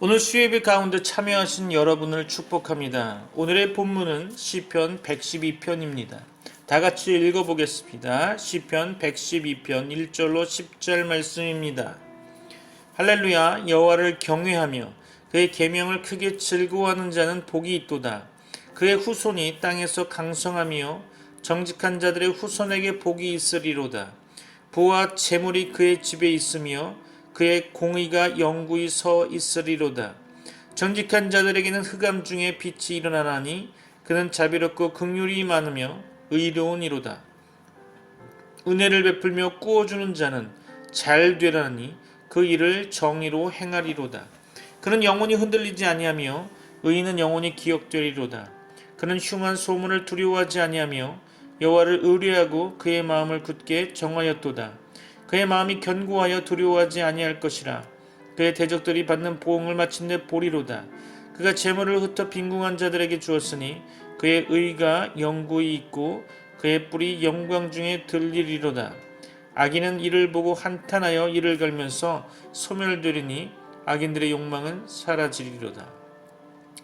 오늘 수요예배 가운데 참여하신 여러분을 축복합니다. 오늘의 본문은 시편 112편입니다. 다 같이 읽어보겠습니다. 시편 112편 1절로 10절 말씀입니다. 할렐루야. 여호와를 경외하며 그의 계명을 크게 즐거워하는 자는 복이 있도다. 그의 후손이 땅에서 강성하며 정직한 자들의 후손에게 복이 있으리로다. 부와 재물이 그의 집에 있으며 그의 공의가 영구히 서 있으리로다. 정직한 자들에게는 흑암 중에 빛이 일어나나니 그는 자비롭고 긍휼이 많으며 의로우니로다. 은혜를 베풀며 꾸어주는 자는 잘 되라니 그 일을 정의로 행하리로다. 그는 영원히 흔들리지 아니하며 의인은 영원히 기억되리로다. 그는 흉한 소문을 두려워하지 아니하며 여호와를 의뢰하고 그의 마음을 굳게 정하였도다. 그의 마음이 견고하여 두려워하지 아니할 것이라. 그의 대적들이 받는 보응을 마침내 보리로다. 그가 재물을 흩어 빈궁한 자들에게 주었으니 그의 의가 영구히 있고 그의 뿔이 영광 중에 들리리로다. 악인은 이를 보고 한탄하여 이를 갈면서 소멸되리니 악인들의 욕망은 사라지리로다.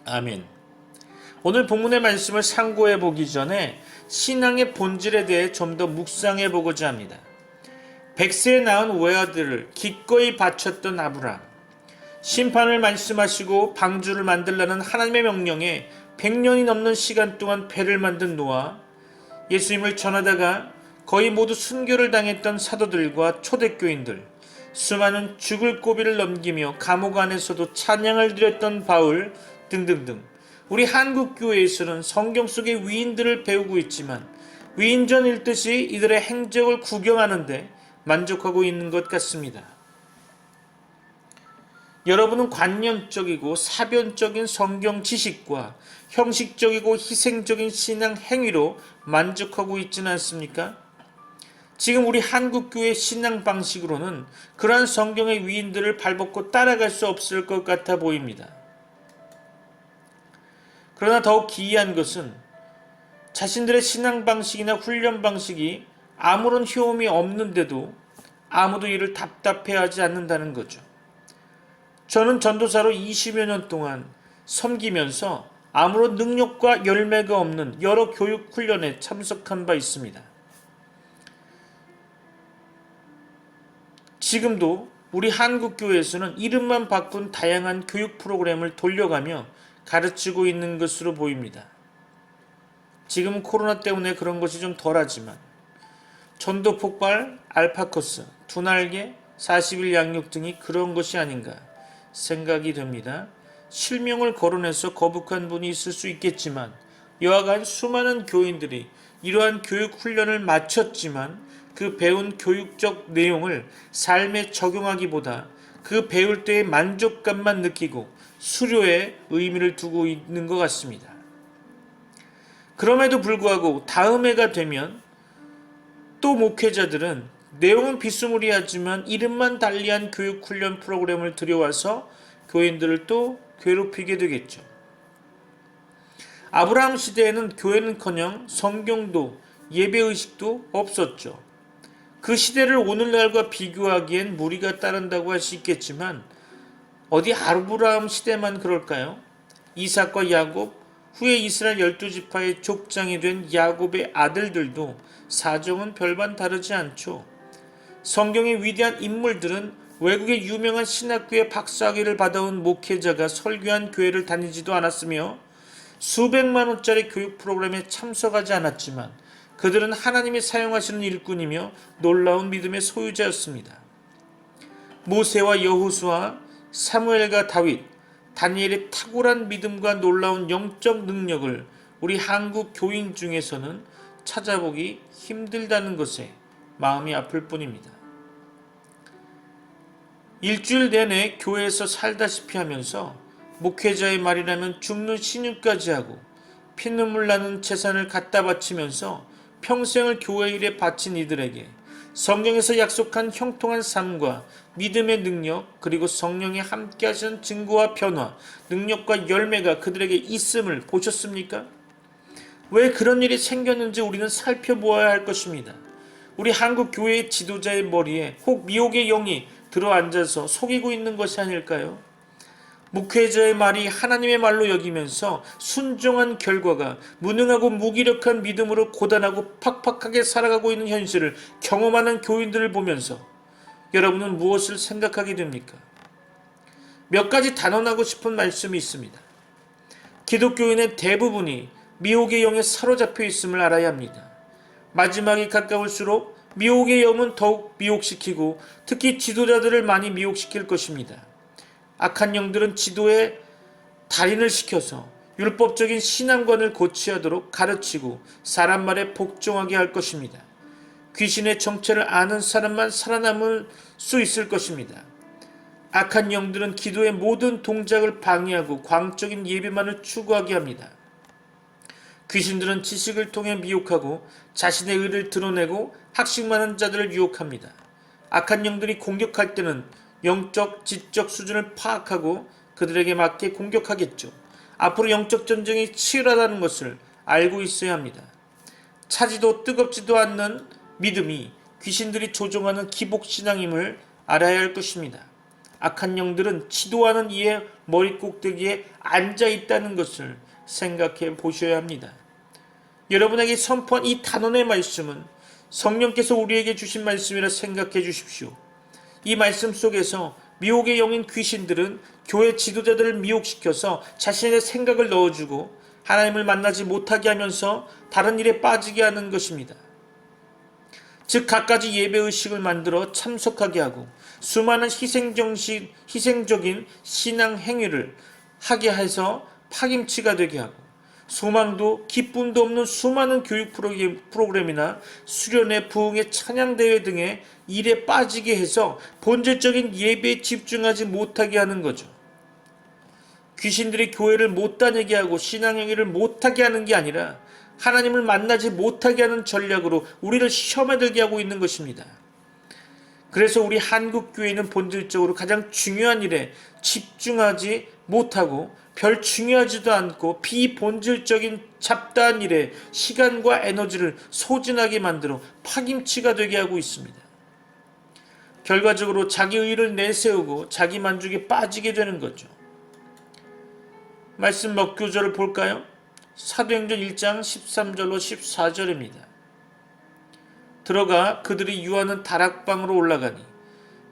아멘. 오늘 본문의 말씀을 상고해 보기 전에 신앙의 본질에 대해 좀 더 묵상해 보고자 합니다. 100세에 낳은 외아들을 기꺼이 바쳤던 아브라함, 심판을 말씀하시고 방주를 만들라는 하나님의 명령에 100년이 넘는 시간 동안 배를 만든 노아, 예수님을 전하다가 거의 모두 순교를 당했던 사도들과 초대교인들, 수많은 죽을 고비를 넘기며 감옥 안에서도 찬양을 드렸던 바울 등등등. 우리 한국교회에서는 성경 속의 위인들을 배우고 있지만 위인전 읽듯이 이들의 행적을 구경하는데 만족하고 있는 것 같습니다. 여러분은 관념적이고 사변적인 성경 지식과 형식적이고 희생적인 신앙 행위로 만족하고 있지는 않습니까? 지금 우리 한국교회 신앙 방식으로는 그러한 성경의 위인들을 발벗고 따라갈 수 없을 것 같아 보입니다. 그러나 더욱 기이한 것은 자신들의 신앙 방식이나 훈련 방식이 아무런 효험이 없는데도 아무도 이를 답답해하지 않는다는 거죠. 저는 전도사로 20여 년 동안 섬기면서 아무런 능력과 열매가 없는 여러 교육 훈련에 참석한 바 있습니다. 지금도 우리 한국교회에서는 이름만 바꾼 다양한 교육 프로그램을 돌려가며 가르치고 있는 것으로 보입니다. 지금은 코로나 때문에 그런 것이 좀 덜하지만 전도 폭발, 알파커스, 두날개, 40일 양육 등이 그런 것이 아닌가 생각이 됩니다. 실명을 거론해서 거북한 분이 있을 수 있겠지만 여하간 수많은 교인들이 이러한 교육 훈련을 마쳤지만 그 배운 교육적 내용을 삶에 적용하기보다 그 배울 때의 만족감만 느끼고 수료에 의미를 두고 있는 것 같습니다. 그럼에도 불구하고 다음 해가 되면 또 목회자들은 내용은 비스무리하지만 이름만 달리한 교육훈련 프로그램을 들여와서 교인들을 또 괴롭히게 되겠죠. 아브라함 시대에는 교회는커녕 성경도 예배의식도 없었죠. 그 시대를 오늘날과 비교하기엔 무리가 따른다고 할 수 있겠지만 어디 아브라함 시대만 그럴까요? 이삭과 야곱, 후에 이스라엘 12지파의 족장이 된 야곱의 아들들도 사정은 별반 다르지 않죠. 성경의 위대한 인물들은 외국의 유명한 신학교의 박사학위를 받아온 목회자가 설교한 교회를 다니지도 않았으며 수백만 원짜리 교육 프로그램에 참석하지 않았지만 그들은 하나님이 사용하시는 일꾼이며 놀라운 믿음의 소유자였습니다. 모세와 여호수아, 사무엘과 다윗, 다니엘의 탁월한 믿음과 놀라운 영적 능력을 우리 한국 교인 중에서는 찾아보기 힘들다는 것에 마음이 아플 뿐입니다. 일주일 내내 교회에서 살다시피 하면서 목회자의 말이라면 죽는 신유까지 하고 피눈물 나는 재산을 갖다 바치면서 평생을 교회 일에 바친 이들에게 성경에서 약속한 형통한 삶과 믿음의 능력 그리고 성령이 함께 하시는 증거와 변화, 능력과 열매가 그들에게 있음을 보셨습니까? 왜 그런 일이 생겼는지 우리는 살펴보아야 할 것입니다. 우리 한국 교회의 지도자의 머리에 혹 미혹의 영이 들어앉아서 속이고 있는 것이 아닐까요? 목회자의 말이 하나님의 말로 여기면서 순종한 결과가 무능하고 무기력한 믿음으로 고단하고 팍팍하게 살아가고 있는 현실을 경험하는 교인들을 보면서 여러분은 무엇을 생각하게 됩니까? 몇 가지 단언하고 싶은 말씀이 있습니다. 기독교인의 대부분이 미혹의 영에 사로잡혀 있음을 알아야 합니다. 마지막이 가까울수록 미혹의 영은 더욱 미혹시키고 특히 지도자들을 많이 미혹시킬 것입니다. 악한 영들은 지도에 달인을 시켜서 율법적인 신앙관을 고취하도록 가르치고 사람 말에 복종하게 할 것입니다. 귀신의 정체를 아는 사람만 살아남을 수 있을 것입니다. 악한 영들은 기도의 모든 동작을 방해하고 광적인 예배만을 추구하게 합니다. 귀신들은 지식을 통해 미혹하고 자신의 의를 드러내고 학식 많은 자들을 유혹합니다. 악한 영들이 공격할 때는 영적, 지적 수준을 파악하고 그들에게 맞게 공격하겠죠. 앞으로 영적 전쟁이 치열하다는 것을 알고 있어야 합니다. 차지도 뜨겁지도 않는 믿음이 귀신들이 조종하는 기복신앙임을 알아야 할 것입니다. 악한 영들은 지도하는 이의 머리 꼭대기에 앉아 있다는 것을 생각해 보셔야 합니다. 여러분에게 선포한 이 단언의 말씀은 성령께서 우리에게 주신 말씀이라 생각해 주십시오. 이 말씀 속에서 미혹의 영인 귀신들은 교회 지도자들을 미혹시켜서 자신의 생각을 넣어주고 하나님을 만나지 못하게 하면서 다른 일에 빠지게 하는 것입니다. 즉 갖가지 예배의식을 만들어 참석하게 하고 수많은 희생적인 신앙 행위를 하게 해서 파김치가 되게 하고 소망도 기쁨도 없는 수많은 교육 프로그램이나 수련회, 부흥회, 찬양대회 등의 일에 빠지게 해서 본질적인 예배에 집중하지 못하게 하는 거죠. 귀신들이 교회를 못 다니게 하고 신앙행위를 못하게 하는 게 아니라 하나님을 만나지 못하게 하는 전략으로 우리를 시험에 들게 하고 있는 것입니다. 그래서 우리 한국교회는 본질적으로 가장 중요한 일에 집중하지 못하고 별 중요하지도 않고 비본질적인 잡다한 일에 시간과 에너지를 소진하게 만들어 파김치가 되게 하고 있습니다. 결과적으로 자기 의를 내세우고 자기 만족에 빠지게 되는 거죠. 말씀 몇 구절을 볼까요? 사도행전 1장 13절로 14절입니다. 들어가 그들이 유하는 다락방으로 올라가니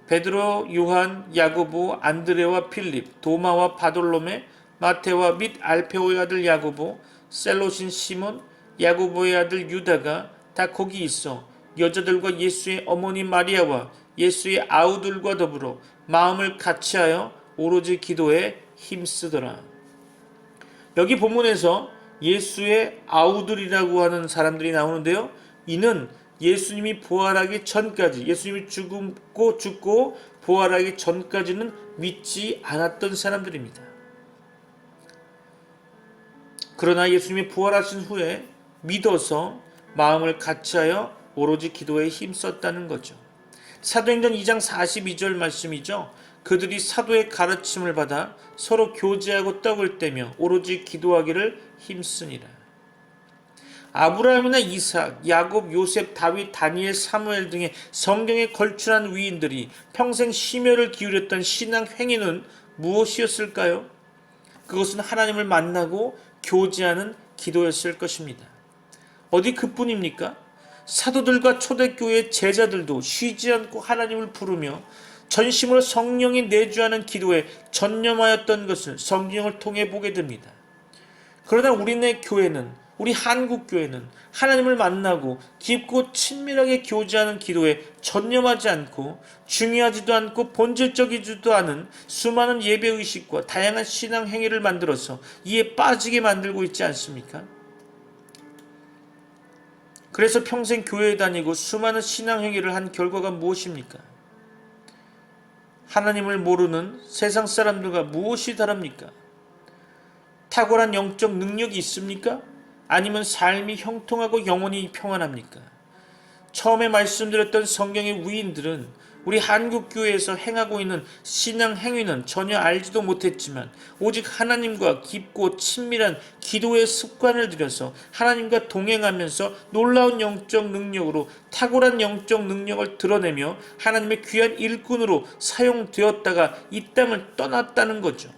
베드로, 요한, 야고보, 안드레와 필립, 도마와 바돌로메, 마테와 및 알페오의 아들 야고보, 셀롯인 시몬, 야고보의 아들 유다가 다 거기 있어 여자들과 예수의 어머니 마리아와 예수의 아우들과 더불어 마음을 같이하여 오로지 기도에 힘쓰더라. 여기 본문에서 예수의 아우들이라고 하는 사람들이 나오는데요. 이는 예수님이 부활하기 전까지, 예수님이 죽고 부활하기 전까지는 믿지 않았던 사람들입니다. 그러나 예수님이 부활하신 후에 믿어서 마음을 같이하여 오로지 기도에 힘썼다는 거죠. 사도행전 2장 42절 말씀이죠. 그들이 사도의 가르침을 받아 서로 교제하고 떡을 떼며 오로지 기도하기를 힘쓰니라. 아브라함이나 이삭, 야곱, 요셉, 다윗, 다니엘, 사무엘 등의 성경에 걸출한 위인들이 평생 심혈을 기울였던 신앙 행위는 무엇이었을까요? 그것은 하나님을 만나고 교제하는 기도였을 것입니다. 어디 그뿐입니까? 사도들과 초대교회 제자들도 쉬지 않고 하나님을 부르며 전심으로 성령이 내주하는 기도에 전념하였던 것을 성경을 통해 보게 됩니다. 그러나 우리네 교회는, 우리 한국교회는 하나님을 만나고 깊고 친밀하게 교제하는 기도에 전념하지 않고 중요하지도 않고 본질적이지도 않은 수많은 예배의식과 다양한 신앙 행위를 만들어서 이에 빠지게 만들고 있지 않습니까? 그래서 평생 교회에 다니고 수많은 신앙 행위를 한 결과가 무엇입니까? 하나님을 모르는 세상 사람들과 무엇이 다릅니까? 탁월한 영적 능력이 있습니까? 아니면 삶이 형통하고 영원히 평안합니까? 처음에 말씀드렸던 성경의 위인들은 우리 한국교회에서 행하고 있는 신앙 행위는 전혀 알지도 못했지만 오직 하나님과 깊고 친밀한 기도의 습관을 들여서 하나님과 동행하면서 놀라운 영적 능력으로 탁월한 영적 능력을 드러내며 하나님의 귀한 일꾼으로 사용되었다가 이 땅을 떠났다는 거죠.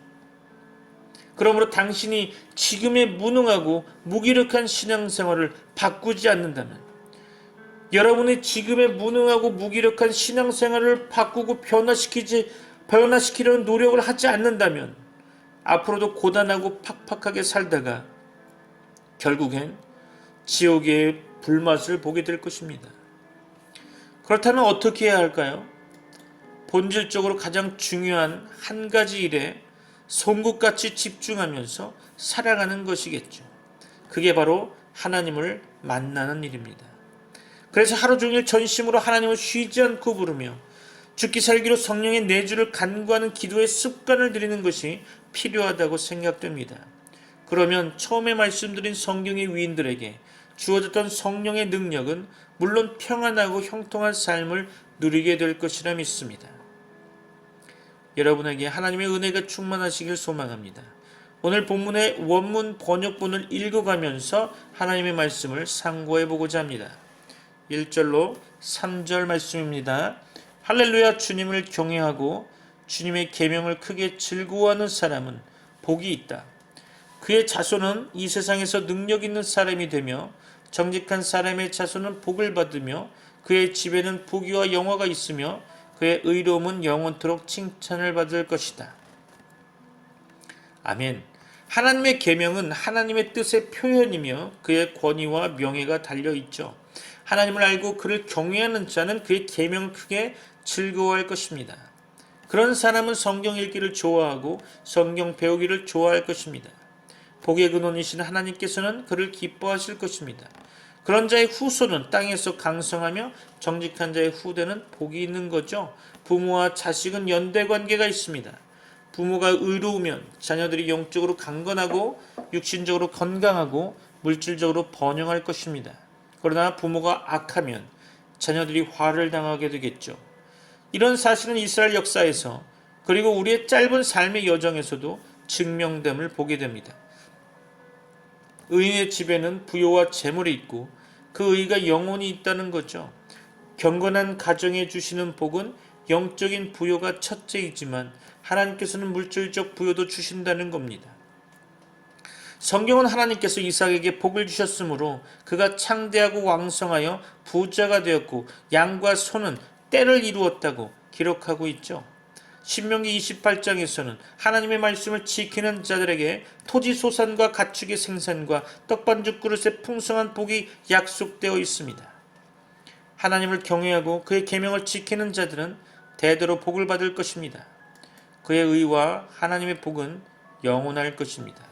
그러므로 당신이 지금의 무능하고 무기력한 신앙생활을 바꾸지 않는다면, 여러분이 지금의 무능하고 무기력한 신앙생활을 바꾸고 변화시키려는 노력을 하지 않는다면 앞으로도 고단하고 팍팍하게 살다가 결국엔 지옥의 불맛을 보게 될 것입니다. 그렇다면 어떻게 해야 할까요? 본질적으로 가장 중요한 한 가지 일에 송곳같이 집중하면서 살아가는 것이겠죠. 그게 바로 하나님을 만나는 일입니다. 그래서 하루 종일 전심으로 하나님을 쉬지 않고 부르며 죽기 살기로 성령의 내주를 간구하는 기도의 습관을 들이는 것이 필요하다고 생각됩니다. 그러면 처음에 말씀드린 성경의 위인들에게 주어졌던 성령의 능력은 물론 평안하고 형통한 삶을 누리게 될 것이라 믿습니다. 여러분에게 하나님의 은혜가 충만하시길 소망합니다. 오늘 본문의 원문 번역본을 읽어가면서 하나님의 말씀을 상고해 보고자 합니다. 1절로 3절 말씀입니다. 할렐루야. 주님을 경외하고 주님의 계명을 크게 즐거워하는 사람은 복이 있다. 그의 자손은 이 세상에서 능력 있는 사람이 되며 정직한 사람의 자손은 복을 받으며 그의 집에는 부귀와 영화가 있으며 그의 의로움은 영원토록 칭찬을 받을 것이다. 아멘. 하나님의 계명은 하나님의 뜻의 표현이며 그의 권위와 명예가 달려있죠. 하나님을 알고 그를 경외하는 자는 그의 계명을 크게 즐거워할 것입니다. 그런 사람은 성경 읽기를 좋아하고 성경 배우기를 좋아할 것입니다. 복의 근원이신 하나님께서는 그를 기뻐하실 것입니다. 그런 자의 후손은 땅에서 강성하며 정직한 자의 후대는 복이 있는 거죠. 부모와 자식은 연대관계가 있습니다. 부모가 의로우면 자녀들이 영적으로 강건하고 육신적으로 건강하고 물질적으로 번영할 것입니다. 그러나 부모가 악하면 자녀들이 화를 당하게 되겠죠. 이런 사실은 이스라엘 역사에서 그리고 우리의 짧은 삶의 여정에서도 증명됨을 보게 됩니다. 의인의 집에는 부요와 재물이 있고 그 의가 영원히 있다는 거죠. 경건한 가정에 주시는 복은 영적인 부요가 첫째이지만 하나님께서는 물질적 부요도 주신다는 겁니다. 성경은 하나님께서 이삭에게 복을 주셨으므로 그가 창대하고 왕성하여 부자가 되었고 양과 소는 때를 이루었다고 기록하고 있죠. 신명기 28장에서는 하나님의 말씀을 지키는 자들에게 토지 소산과 가축의 생산과 떡반죽 그릇의 풍성한 복이 약속되어 있습니다. 하나님을 경외하고 그의 계명을 지키는 자들은 대대로 복을 받을 것입니다. 그의 의와 하나님의 복은 영원할 것입니다.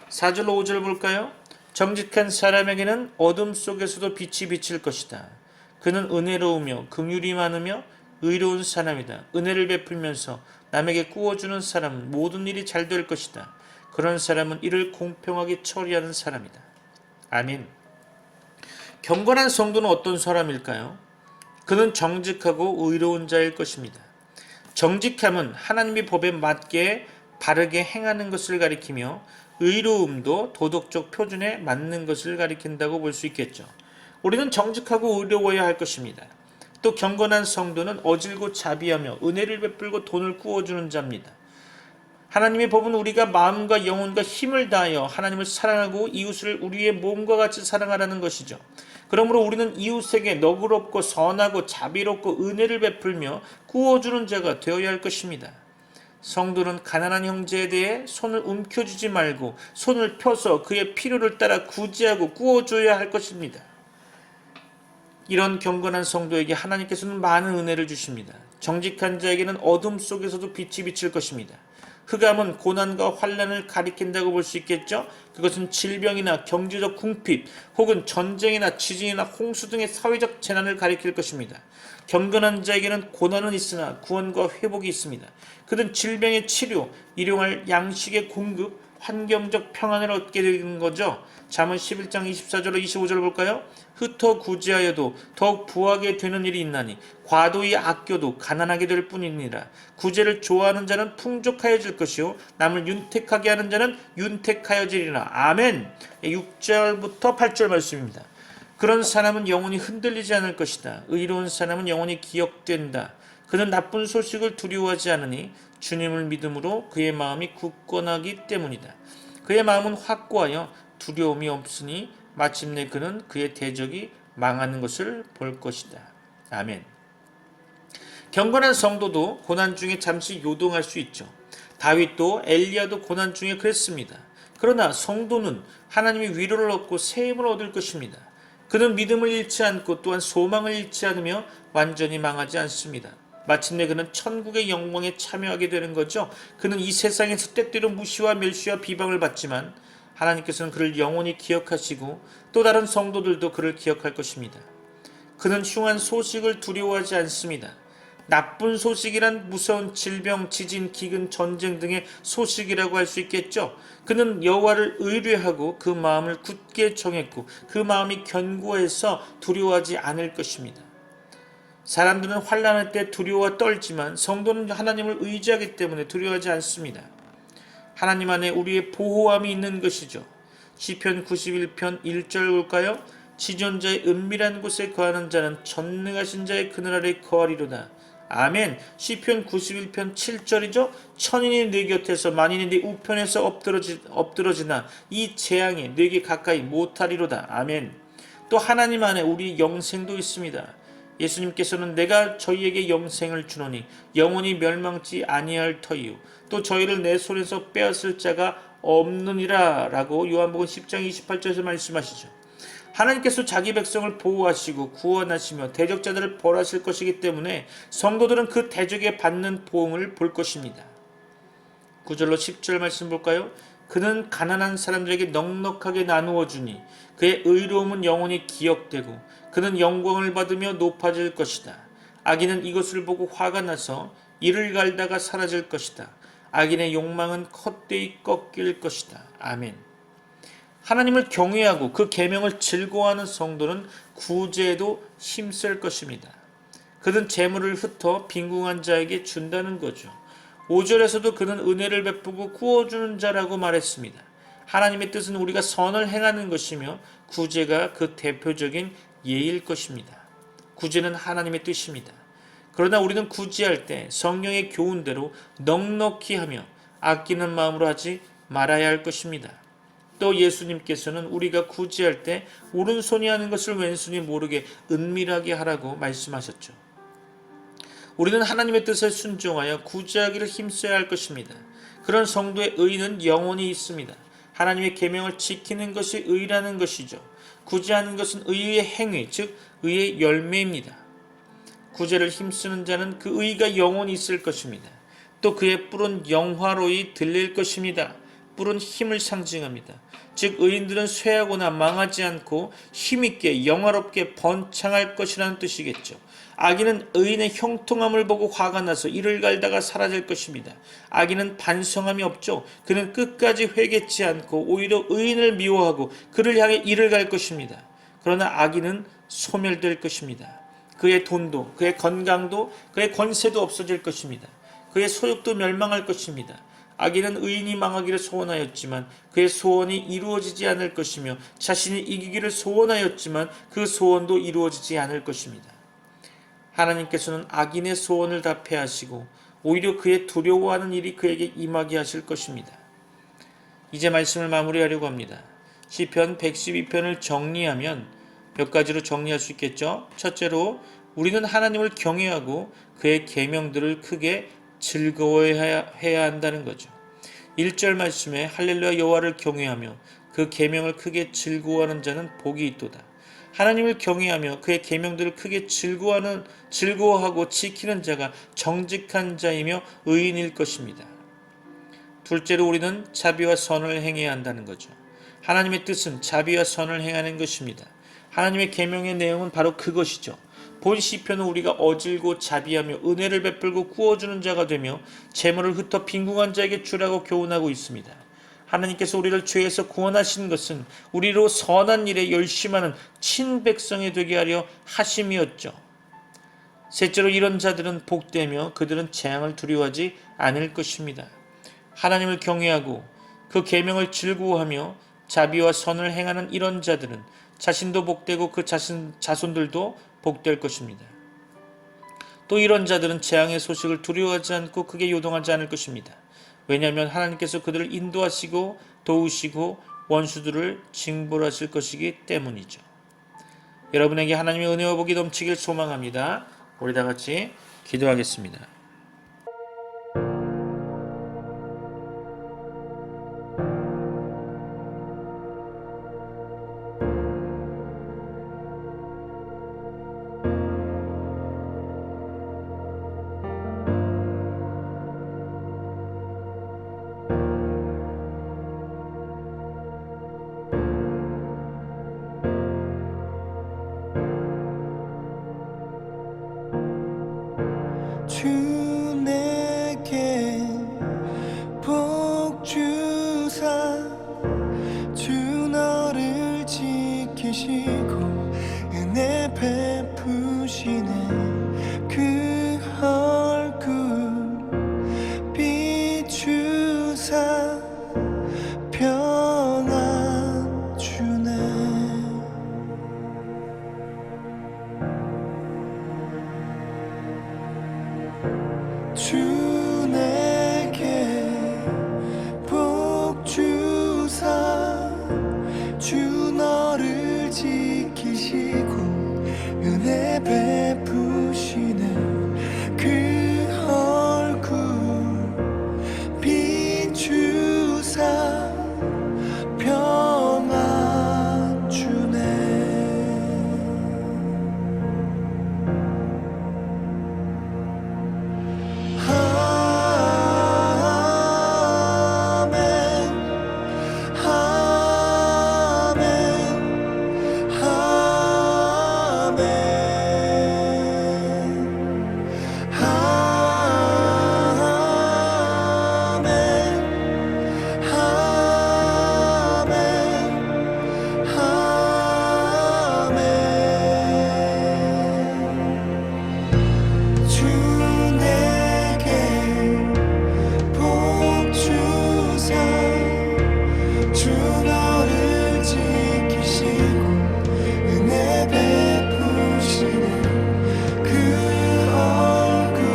4절로 5절 볼까요? 정직한 사람에게는 어둠 속에서도 빛이 비칠 것이다. 그는 은혜로우며 긍휼이 많으며 의로운 사람이다. 은혜를 베풀면서 남에게 구워주는 사람은 모든 일이 잘 될 것이다. 그런 사람은 이를 공평하게 처리하는 사람이다. 아멘. 경건한 성도는 어떤 사람일까요? 그는 정직하고 의로운 자일 것입니다. 정직함은 하나님의 법에 맞게 바르게 행하는 것을 가리키며 의로움도 도덕적 표준에 맞는 것을 가리킨다고 볼 수 있겠죠. 우리는 정직하고 의로워야 할 것입니다. 또 경건한 성도는 어질고 자비하며 은혜를 베풀고 돈을 구워주는 자입니다. 하나님의 법은 우리가 마음과 영혼과 힘을 다하여 하나님을 사랑하고 이웃을 우리의 몸과 같이 사랑하라는 것이죠. 그러므로 우리는 이웃에게 너그럽고 선하고 자비롭고 은혜를 베풀며 구워주는 자가 되어야 할 것입니다. 성도는 가난한 형제에 대해 손을 움켜쥐지 말고 손을 펴서 그의 필요를 따라 구제하고 구워줘야 할 것입니다. 이런 경건한 성도에게 하나님께서는 많은 은혜를 주십니다. 정직한 자에게는 어둠 속에서도 빛이 비칠 것입니다. 흑암은 고난과 환난을 가리킨다고 볼 수 있겠죠. 그것은 질병이나 경제적 궁핍 혹은 전쟁이나 지진이나 홍수 등의 사회적 재난을 가리킬 것입니다. 경건한 자에게는 고난은 있으나 구원과 회복이 있습니다. 그는 질병의 치료, 일용할 양식의 공급, 환경적 평안을 얻게 되는 거죠. 잠언 11장 24절로 25절 볼까요? 흩어 구제하여도 더욱 부하게 되는 일이 있나니 과도히 아껴도 가난하게 될 뿐이니라. 구제를 좋아하는 자는 풍족하여질 것이요 남을 윤택하게 하는 자는 윤택하여지리라. 아멘. 6절부터 8절 말씀입니다. 그런 사람은 영원히 흔들리지 않을 것이다. 의로운 사람은 영원히 기억된다. 그는 나쁜 소식을 두려워하지 않으니 주님을 믿음으로 그의 마음이 굳건하기 때문이다. 그의 마음은 확고하여 두려움이 없으니 마침내 그는 그의 대적이 망하는 것을 볼 것이다. 아멘. 경건한 성도도 고난 중에 잠시 요동할 수 있죠. 다윗도 엘리야도 고난 중에 그랬습니다. 그러나 성도는 하나님의 위로를 얻고 새 힘을 얻을 것입니다. 그는 믿음을 잃지 않고 또한 소망을 잃지 않으며 완전히 망하지 않습니다. 마침내 그는 천국의 영광에 참여하게 되는 거죠. 그는 이 세상에서 때때로 무시와 멸시와 비방을 받지만 하나님께서는 그를 영원히 기억하시고 또 다른 성도들도 그를 기억할 것입니다. 그는 흉한 소식을 두려워하지 않습니다. 나쁜 소식이란 무서운 질병, 지진, 기근, 전쟁 등의 소식이라고 할 수 있겠죠. 그는 여호와를 의뢰하고 그 마음을 굳게 정했고 그 마음이 견고해서 두려워하지 않을 것입니다. 사람들은 환난할 때 두려워 떨지만 성도는 하나님을 의지하기 때문에 두려워하지 않습니다. 하나님 안에 우리의 보호함이 있는 것이죠. 시편 91편 1절 볼까요? 지존자의 은밀한 곳에 거하는 자는 전능하신 자의 그늘 아래 거하리로다. 아멘. 시편 91편 7절이죠. 천인이 네 곁에서 만인이 네 우편에서 엎드러지나 이 재앙이 네게 가까이 못하리로다. 아멘. 또 하나님 안에 우리 영생도 있습니다. 예수님께서는 내가 저희에게 영생을 주노니 영원히 멸망치 아니할 터이요 또 저희를 내 손에서 빼앗을 자가 없느니라 라고 요한복음 10장 28절에서 말씀하시죠. 하나님께서 자기 백성을 보호하시고 구원하시며 대적자들을 벌하실 것이기 때문에 성도들은 그 대적에 받는 보응을 볼 것입니다. 9절로 10절 말씀 볼까요? 그는 가난한 사람들에게 넉넉하게 나누어 주니 그의 의로움은 영원히 기억되고 그는 영광을 받으며 높아질 것이다. 악인은 이것을 보고 화가 나서 이를 갈다가 사라질 것이다. 악인의 욕망은 헛되이 꺾일 것이다. 아멘. 하나님을 경외하고 그 계명을 즐거워하는 성도는 구제에도 힘쓸 것입니다. 그는 재물을 흩어 빈궁한 자에게 준다는 거죠. 5절에서도 그는 은혜를 베푸고 구워주는 자라고 말했습니다. 하나님의 뜻은 우리가 선을 행하는 것이며 구제가 그 대표적인 예일 것입니다. 구제는 하나님의 뜻입니다. 그러나 우리는 구제할 때 성령의 교훈대로 넉넉히 하며 아끼는 마음으로 하지 말아야 할 것입니다. 또 예수님께서는 우리가 구제할 때 오른손이 하는 것을 왼손이 모르게 은밀하게 하라고 말씀하셨죠. 우리는 하나님의 뜻에 순종하여 구제하기를 힘써야 할 것입니다. 그런 성도의 의는 영원히 있습니다. 하나님의 계명을 지키는 것이 의라는 것이죠. 구제하는 것은 의의 행위, 즉 의의 열매입니다. 구제를 힘쓰는 자는 그 의가 영원히 있을 것입니다. 또 그의 뿔은 영화로이 들릴 것입니다. 뿔은 힘을 상징합니다. 즉 의인들은 쇠하거나 망하지 않고 힘있게 영화롭게 번창할 것이라는 뜻이겠죠. 악인은 의인의 형통함을 보고 화가 나서 이를 갈다가 사라질 것입니다. 악인은 반성함이 없죠. 그는 끝까지 회개치 않고 오히려 의인을 미워하고 그를 향해 이를 갈 것입니다. 그러나 악인은 소멸될 것입니다. 그의 돈도 그의 건강도 그의 권세도 없어질 것입니다. 그의 소욕도 멸망할 것입니다. 악인은 의인이 망하기를 소원하였지만 그의 소원이 이루어지지 않을 것이며 자신이 이기기를 소원하였지만 그 소원도 이루어지지 않을 것입니다. 하나님께서는 악인의 소원을 다 패하시고 오히려 그의 두려워하는 일이 그에게 임하게 하실 것입니다. 이제 말씀을 마무리하려고 합니다. 시편 112편을 정리하면 몇 가지로 정리할 수 있겠죠. 첫째로 우리는 하나님을 경외하고 그의 계명들을 크게 즐거워해야 한다는 거죠. 1절 말씀에 할렐루야 여호와를 경외하며 그 계명을 크게 즐거워하는 자는 복이 있도다. 하나님을 경외하며 그의 계명들을 크게 즐거워하고 지키는 자가 정직한 자이며 의인일 것입니다. 둘째로 우리는 자비와 선을 행해야 한다는 거죠. 하나님의 뜻은 자비와 선을 행하는 것입니다. 하나님의 계명의 내용은 바로 그것이죠. 본 시편은 우리가 어질고 자비하며 은혜를 베풀고 구워주는 자가 되며 재물을 흩어 빈궁한 자에게 주라고 교훈하고 있습니다. 하나님께서 우리를 죄에서 구원하신 것은 우리로 선한 일에 열심하는 친백성이 되게 하려 하심이었죠. 셋째로 이런 자들은 복되며 그들은 재앙을 두려워하지 않을 것입니다. 하나님을 경외하고 그 계명을 즐거워하며 자비와 선을 행하는 이런 자들은 자신도 복되고 그 자손들도 복될 것입니다. 또 이런 자들은 재앙의 소식을 두려워하지 않고 크게 요동하지 않을 것입니다. 왜냐하면 하나님께서 그들을 인도하시고 도우시고 원수들을 징벌하실 것이기 때문이죠. 여러분에게 하나님의 은혜와 복이 넘치길 소망합니다. 우리 다 같이 기도하겠습니다. 주 내게 복 주사 주 너를 지키시고 은혜 베푸시네 그 얼굴 비추사 평안 주네 주 내게 복 주사 주 너를 지키시고 은혜 베푸시네 그 얼굴 비추사 평안 주네 주 내게 복 주사 주 너를 지키시고 은혜 베푸시네 그 얼굴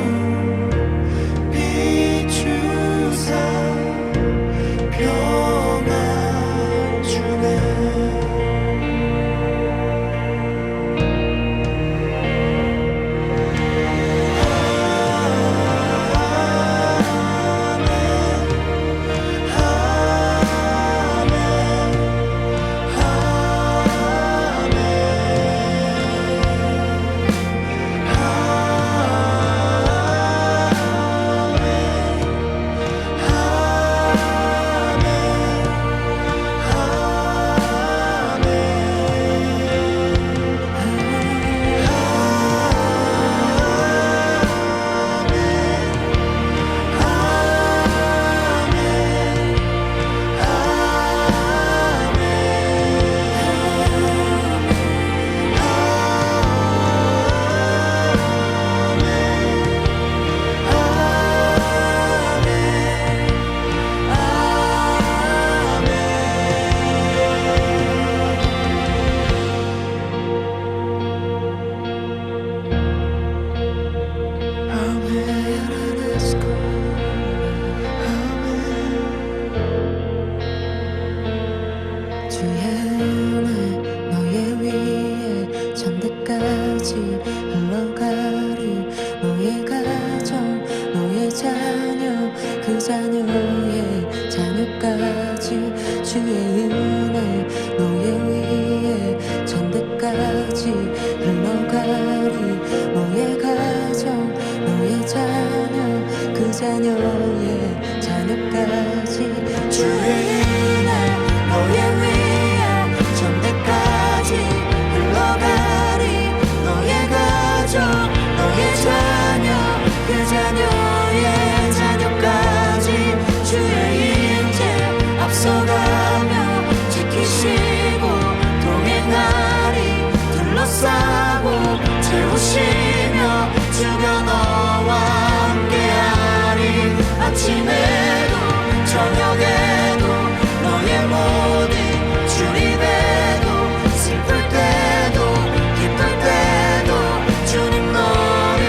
비추사 평안 주네 주의 은혜 너의 위에 천대까지 흘러가리 너의 가정 너의 자녀 그 자녀의 자녀까지 주의 은혜 너의 위에 천대까지 흘러가리 너의 가정 너의 자녀 그 자녀의 자녀까지 주의 은혜 너의 위에 천대까지 흘러가리 너의 가정 너의 자녀 그 자녀의 자녀까지 주의 인재 앞서가며 지키시고 동행하리 둘러싸고 채우시며 주가 너와 함께하리 아침에도 저녁에도 너의 모든 주림에도 슬플 때도 기쁠 때도 주님 너를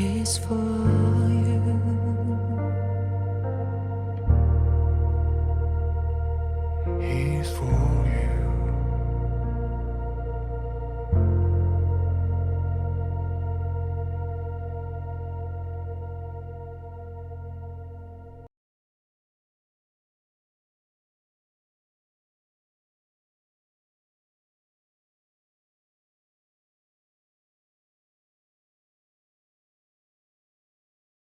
is for you.